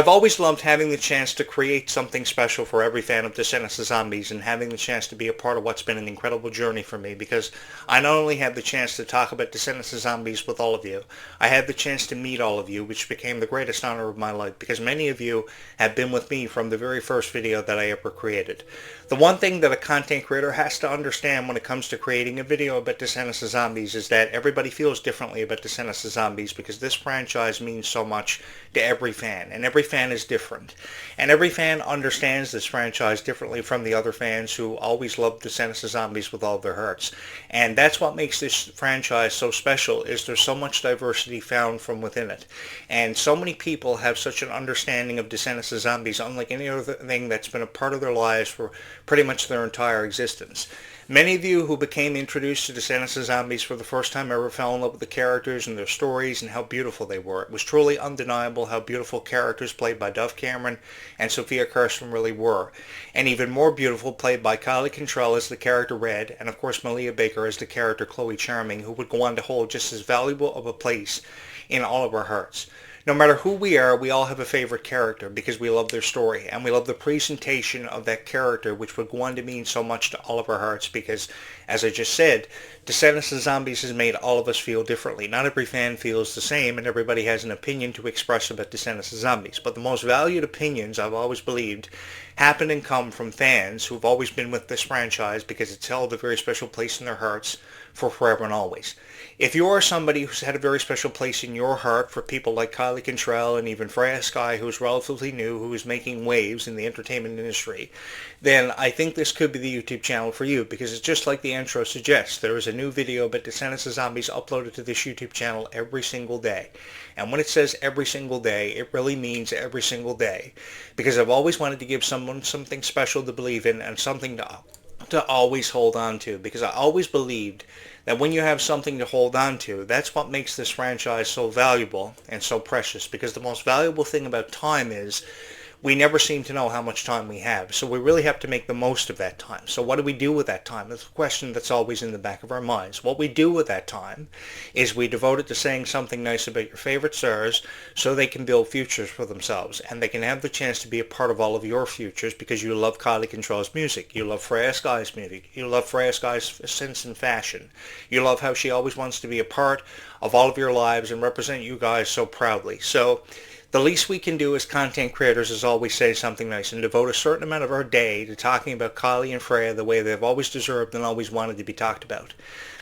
always loved having the chance to create something special for every fan of Descendants of Zombies and having the chance to be a part of what's been an incredible journey for me, because I not only had the chance to talk about Descendants of Zombies with all of you, I had the chance to meet all of you, which became the greatest honor of my life, because many of you have been with me from the very first video that I ever created. The one thing that a content creator has to understand when it comes to creating a video about Descendants of Zombies is that everybody feels differently about Descendants of Zombies, because this franchise means so much to every fan, and every fan is different. And every fan understands this franchise differently from the other fans who always loved Descendants of Zombies with all their hearts. And that's what makes this franchise so special, is there's so much diversity found from within it. And so many people have such an understanding of Descendants of Zombies, unlike any other thing that's been a part of their lives for pretty much their entire existence. Many of you who became introduced to Descendants of Zombies for the first time ever fell in love with the characters and their stories and how beautiful they were. It was truly undeniable how beautiful characters played by Dove Cameron and Sophia Carson really were. And even more beautiful played by Kylie Cantrell as the character Red, and of course Malia Baker as the character Chloe Charming, who would go on to hold just as valuable of a place in all of our hearts. No matter who we are, we all have a favorite character because we love their story, and we love the presentation of that character, which would go on to mean so much to all of our hearts because, as I just said, Descendants of Zombies has made all of us feel differently. Not every fan feels the same, and everybody has an opinion to express about Descendants of Zombies, but the most valued opinions, I've always believed, happen and come from fans who've always been with this franchise because it's held a very special place in their hearts for forever and always. If you are somebody who's had a very special place in your heart for people like Kylie Cantrell and even Freya Sky, who's relatively new, who is making waves in the entertainment industry, then I think this could be the YouTube channel for you, because it's just like the intro suggests. There is a new video about Descendants of Zombies uploaded to this YouTube channel every single day. And when it says every single day, it really means every single day, because I've always wanted to give someone something special to believe in and something to always hold on to, because I always believed that when you have something to hold on to, that's what makes this franchise so valuable and so precious, because the most valuable thing about time is we never seem to know how much time we have, so we really have to make the most of that time. So what do we do with that time? That's a question that's always in the back of our minds. What we do with that time is we devote it to saying something nice about your favorite stars so they can build futures for themselves, and they can have the chance to be a part of all of your futures because you love Kylie Cantrell's music, you love Freya Sky's music, you love Freya Sky's sense and fashion, you love how she always wants to be a part of all of your lives and represent you guys so proudly. So the least we can do as content creators is always say something nice and devote a certain amount of our day to talking about Kylie and Freya the way they've always deserved and always wanted to be talked about.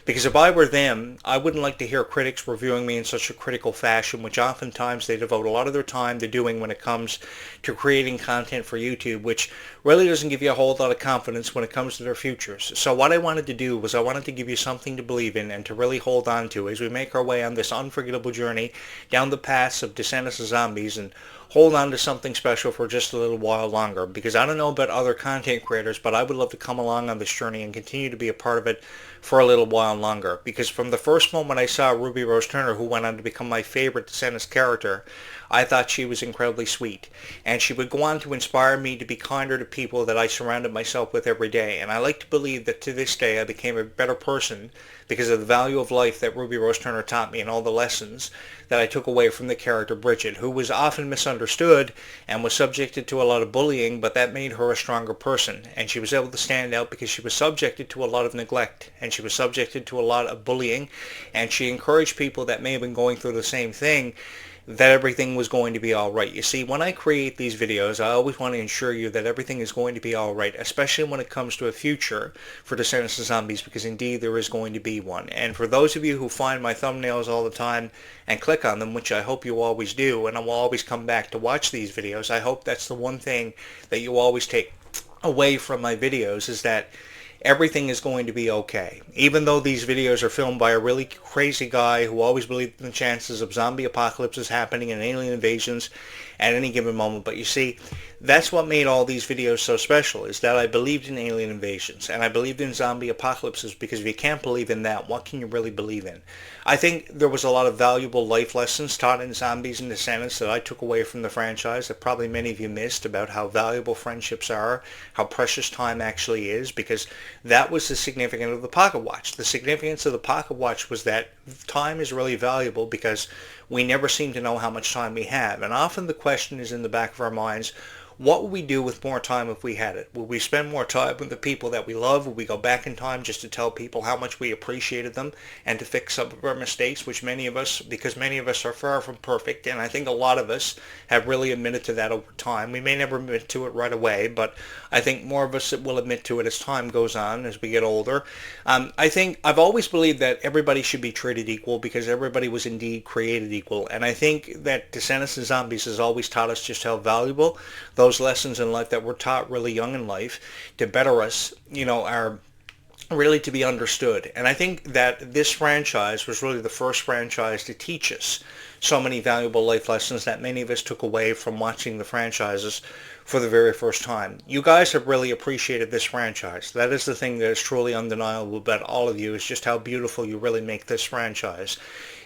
Because if I were them, I wouldn't like to hear critics reviewing me in such a critical fashion, which oftentimes they devote a lot of their time to doing when it comes to creating content for YouTube, which really doesn't give you a whole lot of confidence when it comes to their futures. So what I wanted to do was I wanted to give you something to believe in and to really hold on to as we make our way on this unforgettable journey down the paths of Descendants of Zombies, and hold on to something special for just a little while longer, because I don't know about other content creators, but I would love to come along on this journey and continue to be a part of it for a little while longer, because from the first moment I saw Ruby Rose Turner, who went on to become my favorite Descendants character, I thought she was incredibly sweet, and she would go on to inspire me to be kinder to people that I surrounded myself with every day, and I like to believe that to this day I became a better person because of the value of life that Ruby Rose Turner taught me and all the lessons that I took away from the character Bridget, who was often misunderstood and was subjected to a lot of bullying, but that made her a stronger person, and she was able to stand out because she was subjected to a lot of neglect, and she was subjected to a lot of bullying, and she encouraged people that may have been going through the same thing that everything was going to be all right. You see, when I create these videos, I always want to ensure you that everything is going to be all right, especially when it comes to a future for Descendants of Zombies, because indeed there is going to be one. And for those of you who find my thumbnails all the time and click on them, which I hope you always do, and I will always come back to watch these videos, I hope that's the one thing that you always take away from my videos, is that everything is going to be okay. Even though these videos are filmed by a really crazy guy who always believed in the chances of zombie apocalypses happening and alien invasions at any given moment. But you see, that's what made all these videos so special, is that I believed in alien invasions and I believed in zombie apocalypses, because if you can't believe in that, what can you really believe in? I think there was a lot of valuable life lessons taught in Zombies and Descendants that I took away from the franchise that probably many of you missed, about how valuable friendships are, how precious time actually is, because that was the significance of the pocket watch. The significance of the pocket watch was that time is really valuable, because we never seem to know how much time we have. And often the question is in the back of our minds, what would we do with more time if we had it? Would we spend more time with the people that we love? Would we go back in time just to tell people how much we appreciated them and to fix some of our mistakes, which many of us, because many of us are far from perfect, and I think a lot of us have really admitted to that over time. We may never admit to it right away, but I think more of us will admit to it as time goes on, as we get older. I think I've always believed that everybody should be treated equal because everybody was indeed created equal. And I think that Descendants of Zombies has always taught us just how valuable those lessons in life that were taught really young in life to better us, are really to be understood. And I think that this franchise was really the first franchise to teach us so many valuable life lessons that many of us took away from watching the franchises for the very first time. You guys have really appreciated this franchise. That is the thing that is truly undeniable about all of you, is just how beautiful you really make this franchise.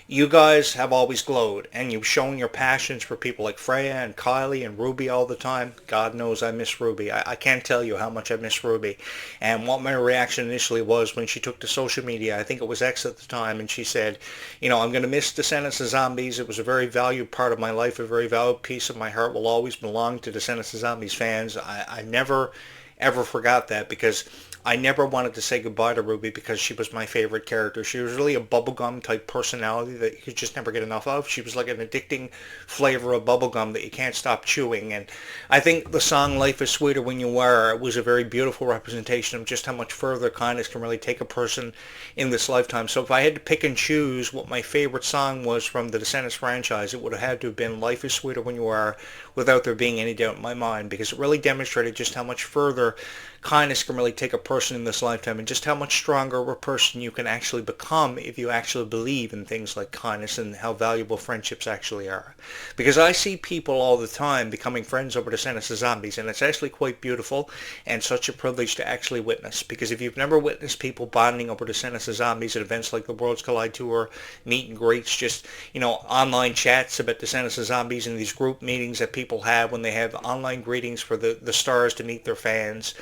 You guys have always glowed, and you've shown your passions for people like Freya and Kylie and Ruby all the time. God knows I miss Ruby. I can't tell you how much I miss Ruby. And what my reaction initially was when she took to social media, I think it was X at the time, and she said, I'm going to miss Descendants of Zombies. It was a very valued part of my life, a very valued piece of my heart will always belong to Descendants of Zombies fans. I never, ever forgot that, because I never wanted to say goodbye to Ruby because she was my favorite character. She was really a bubblegum type personality that you could just never get enough of. She was like an addicting flavor of bubblegum that you can't stop chewing. And I think the song Life is Sweeter When You Are was a very beautiful representation of just how much further kindness can really take a person in this lifetime. So if I had to pick and choose what my favorite song was from the Descendants franchise, it would have had to have been Life is Sweeter When You Are, without there being any doubt in my mind, because it really demonstrated just how much further kindness can really take a person in this lifetime, and just how much stronger of a person you can actually become if you actually believe in things like kindness and how valuable friendships actually are. Because I see people all the time becoming friends over Descendants of Zombies, and it's actually quite beautiful and such a privilege to actually witness. Because if you've never witnessed people bonding over Descendants of Zombies at events like the Worlds Collide Tour, meet and greets, just online chats about Descendants of Zombies, and these group meetings that people have when they have online greetings for the stars to meet their fans,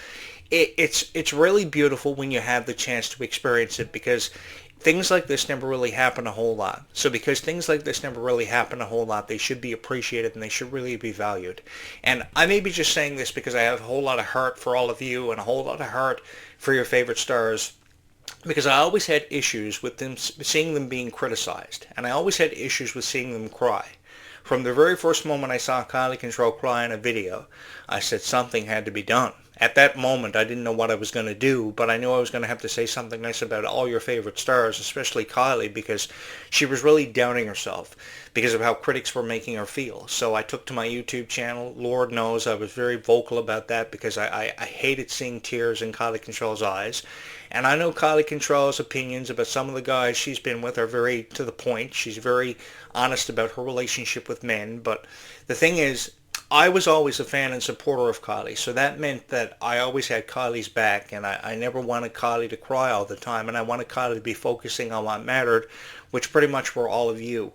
it's really beautiful when you have the chance to experience it, because things like this never really happen a whole lot. So because things like this never really happen a whole lot, they should be appreciated and they should really be valued. And I may be just saying this because I have a whole lot of heart for all of you and a whole lot of heart for your favorite stars, because I always had issues with them, seeing them being criticized, and I always had issues with seeing them cry. From the very first moment I saw Kylie Control cry in a video, I said something had to be done. At that moment, I didn't know what I was going to do, but I knew I was going to have to say something nice about all your favorite stars, especially Kylie, because she was really doubting herself because of how critics were making her feel. So I took to my YouTube channel. Lord knows I was very vocal about that, because I hated seeing tears in Kylie Control's eyes. And I know Kylie Control's opinions about some of the guys she's been with are very to the point. She's very honest about her relationship with men. But the thing is, I was always a fan and supporter of Kylie, so that meant that I always had Kylie's back, and I never wanted Kylie to cry all the time, and I wanted Kylie to be focusing on what mattered, which pretty much were all of you.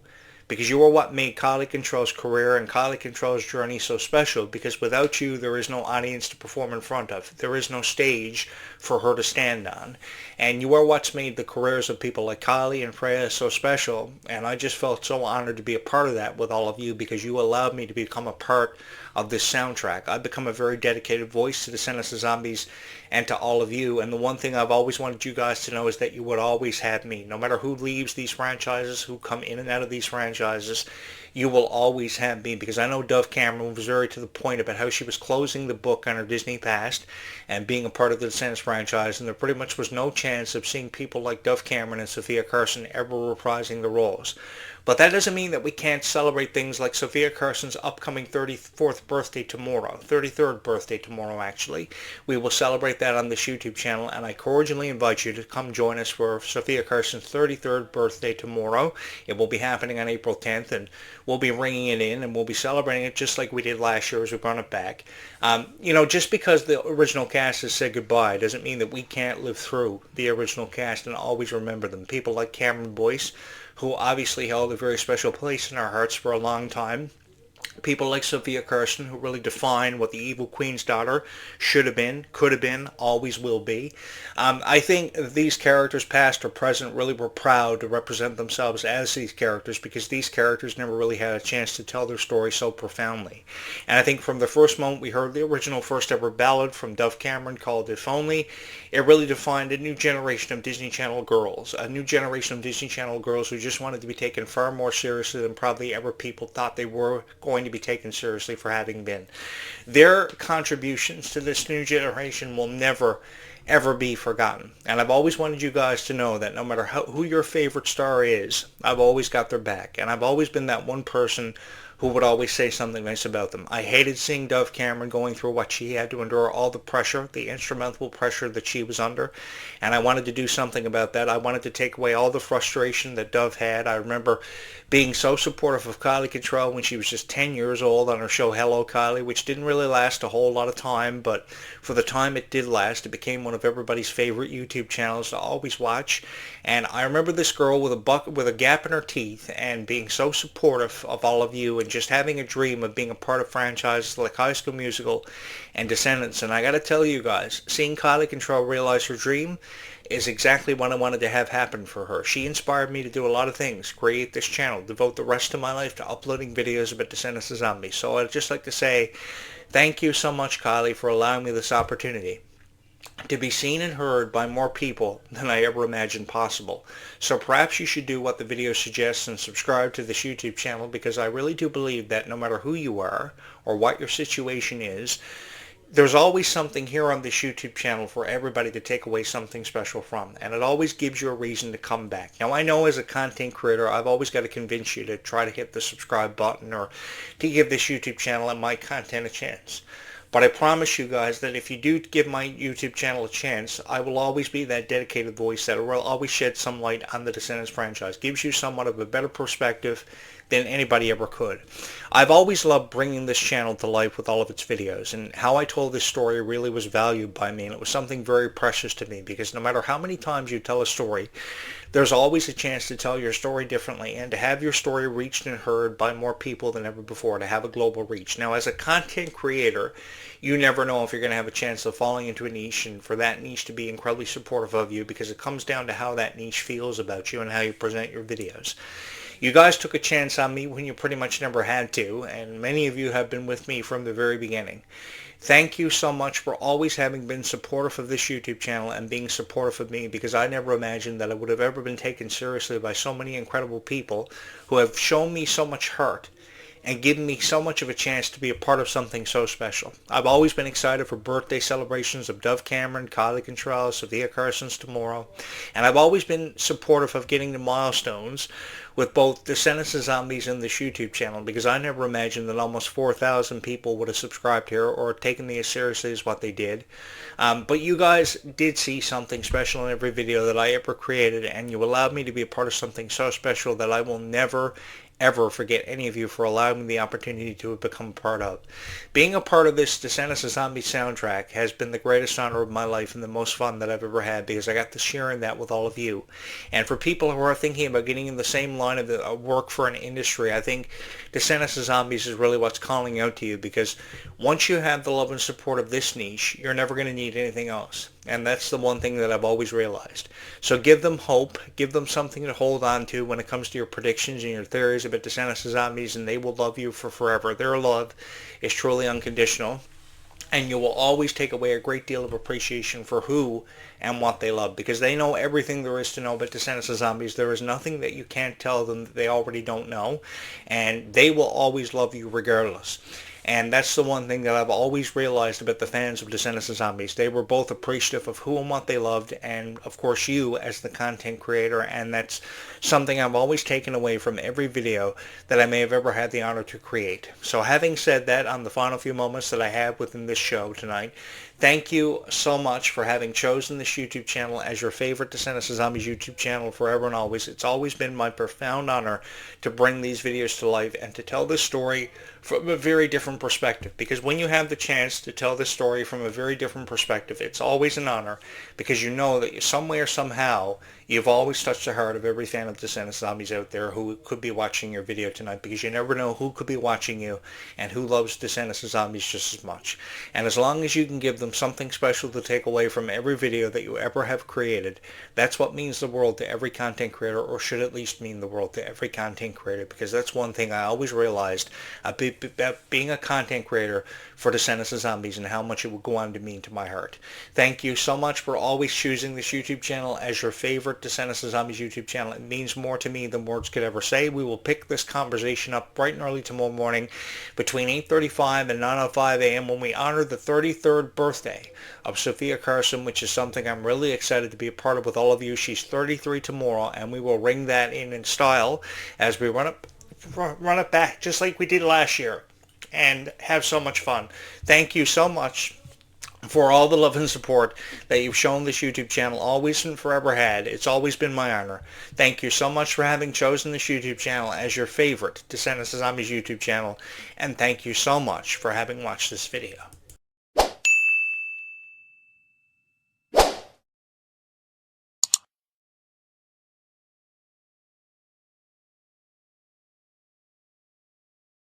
Because you are what made Kylie Control's career and Kylie Control's journey so special, because without you, there is no audience to perform in front of. There is no stage for her to stand on. And you are what's made the careers of people like Kylie and Freya so special, and I just felt so honored to be a part of that with all of you, because you allowed me to become a part of this soundtrack. I've become a very dedicated voice to Descendants of Zombies and to all of you, and the one thing I've always wanted you guys to know is that you would always have me. No matter who leaves these franchises, who come in and out of these franchises, you will always have me, because I know Dove Cameron was very to the point about how she was closing the book on her Disney past and being a part of the Descendants franchise, and there pretty much was no chance of seeing people like Dove Cameron and Sophia Carson ever reprising the roles. But that doesn't mean that we can't celebrate things like Sophia Carson's upcoming 34th birthday tomorrow, 33rd birthday tomorrow actually. We will celebrate that on this YouTube channel, and I cordially invite you to come join us for Sophia Carson's 33rd birthday tomorrow. It will be happening on April 10th, and we'll be ringing it in, and we'll be celebrating it just like we did last year as we brought it back. Just because the original cast has said goodbye doesn't mean that we can't live through the original cast and always remember them. People like Cameron Boyce, who obviously held a very special place in our hearts for a long time. People like Sophia Kirsten, who really define what the evil queen's daughter should have been, could have been, always will be. I think these characters, past or present, really were proud to represent themselves as these characters because these characters never really had a chance to tell their story so profoundly. And I think from the first moment we heard the original first ever ballad from Dove Cameron called If Only, it really defined a new generation of Disney Channel girls, a new generation of Disney Channel girls who just wanted to be taken far more seriously than probably ever people thought they were going to be taken seriously for having been. Their contributions to this new generation will never ever be forgotten. And I've always wanted you guys to know that no matter who your favorite star is, I've always got their back. And I've always been that one person who would always say something nice about them. I hated seeing Dove Cameron going through what she had to endure, all the pressure, the instrumental pressure that she was under, and I wanted to do something about that. I wanted to take away all the frustration that Dove had. I remember being so supportive of Kylie Control when she was just 10 years old on her show Hello Kylie, which didn't really last a whole lot of time, but for the time it did last, it became one of everybody's favorite YouTube channels to always watch. And I remember this girl with a gap in her teeth and being so supportive of all of you and just having a dream of being a part of franchises like High School Musical and Descendants. And I got to tell you guys, seeing Kylie Control realize her dream is exactly what I wanted to have happen for her. She inspired me to do a lot of things, create this channel, devote the rest of my life to uploading videos about Descendants of Zombies. So I'd just like to say thank you so much, Kylie, for allowing me this opportunity to be seen and heard by more people than I ever imagined possible. So perhaps you should do what the video suggests and subscribe to this YouTube channel, because I really do believe that no matter who you are or what your situation is, there's always something here on this YouTube channel for everybody to take away something special from, and it always gives you a reason to come back. Now, I know as a content creator, I've always got to convince you to try to hit the subscribe button or to give this YouTube channel and my content a chance. But I promise you guys that if you do give my YouTube channel a chance, I will always be that dedicated voice that will always shed some light on the Descendants franchise. Gives you somewhat of a better perspective than anybody ever could. I've always loved bringing this channel to life with all of its videos, and how I told this story really was valued by me, and it was something very precious to me, because no matter how many times you tell a story, there's always a chance to tell your story differently and to have your story reached and heard by more people than ever before, to have a global reach. Now, as a content creator, you never know if you're going to have a chance of falling into a niche, and for that niche to be incredibly supportive of you, because it comes down to how that niche feels about you and how you present your videos. You guys took a chance on me when you pretty much never had to, and many of you have been with me from the very beginning. Thank you so much for always having been supportive of this YouTube channel and being supportive of me, because I never imagined that I would have ever been taken seriously by so many incredible people who have shown me so much heart and given me so much of a chance to be a part of something so special. I've always been excited for birthday celebrations of Dove Cameron, Kylie Control, Sophia Carson's tomorrow, and I've always been supportive of getting to milestones with both Descendants of Zombies and this YouTube channel, because I never imagined that almost 4,000 people would have subscribed here or taken me as seriously as what they did. But you guys did see something special in every video that I ever created, and you allowed me to be a part of something so special that I will never ever forget any of you for allowing me the opportunity to have become a part of. Being a part of this Descendants of Zombies soundtrack has been the greatest honor of my life and the most fun that I've ever had, because I got to share in that with all of you. And for people who are thinking about getting in the same line of work for an industry, I think Descendants of Zombies is really what's calling out to you, because once you have the love and support of this niche, you're never going to need anything else. And that's the one thing that I've always realized. So give them hope, give them something to hold on to when it comes to your predictions and your theories about Descendants of Zombies, and they will love you for forever. Their love is truly unconditional, and you will always take away a great deal of appreciation for who and what they love, because they know everything there is to know about Descendants of Zombies. There is nothing that you can't tell them that they already don't know, and they will always love you regardless. And that's the one thing that I've always realized about the fans of Descendants of Zombies. They were both appreciative of who and what they loved, and of course you as the content creator, and that's something I've always taken away from every video that I may have ever had the honor to create. So having said that, on the final few moments that I have within this show tonight, Thank you so much for having chosen this YouTube channel as your favorite Descendants of Zombies YouTube channel forever and always. It's always been my profound honor to bring these videos to life and to tell this story from a very different perspective. Because when you have the chance to tell this story from a very different perspective, it's always an honor, because you know that some way or somehow you've always touched the heart of every fan of Descendants of Zombies out there who could be watching your video tonight, because you never know who could be watching you and who loves Descendants of Zombies just as much. And as long as you can give them something special to take away from every video that you ever have created, that's what means the world to every content creator, or should at least mean the world to every content creator, because that's one thing I always realized about being a content creator for Descendants of Zombies, and how much it would go on to mean to my heart. Thank you so much for always choosing this YouTube channel as your favorite Descendants of Zombies YouTube channel. It means more to me than words could ever say. We will pick this conversation up bright and early tomorrow morning between 8:35 and 9:05 a.m. when we honor the 33rd birthday of Sophia Carson, which is something I'm really excited to be a part of with all of you. She's 33 tomorrow, and we will ring that in style as we run it back just like we did last year and have so much fun. Thank you so much for all the love and support that you've shown this YouTube channel, always and forever had. It's always been my honor. Thank you so much for having chosen this YouTube channel as your favorite Descendants of Zombies YouTube channel, and thank you so much for having watched this video.